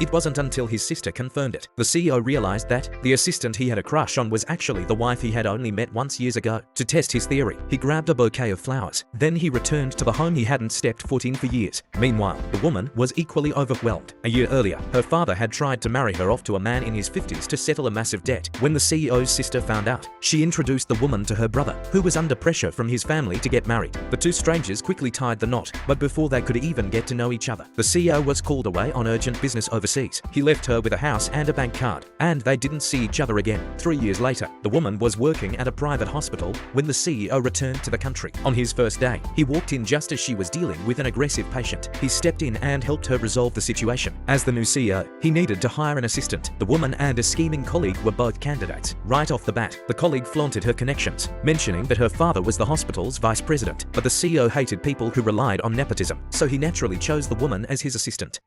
It wasn't until his sister confirmed it. The CEO realized that the assistant he had a crush on was actually the wife he had only met once years ago. To test his theory, he grabbed a bouquet of flowers. Then he returned to the home he hadn't stepped foot in for years. Meanwhile, the woman was equally overwhelmed. A year earlier, her father had tried to marry her off to a man in his 50s to settle a massive debt. When the CEO's sister found out, she introduced the woman to her brother, who was under pressure from his family to get married. The two strangers quickly tied the knot, but before they could even get to know each other, the CEO was called away on urgent business overseas. He left her with a house and a bank card, and they didn't see each other again. 3 years later, the woman was working at a private hospital when the CEO returned to the country. On his first day, he walked in just as she was dealing with an aggressive patient. He stepped in and helped her resolve the situation. As the new CEO, he needed to hire an assistant. The woman and a scheming colleague were both candidates. Right off the bat, the colleague flaunted her connections, mentioning that her father was the hospital's vice president. But the CEO hated people who relied on nepotism, so he naturally chose the woman as his assistant.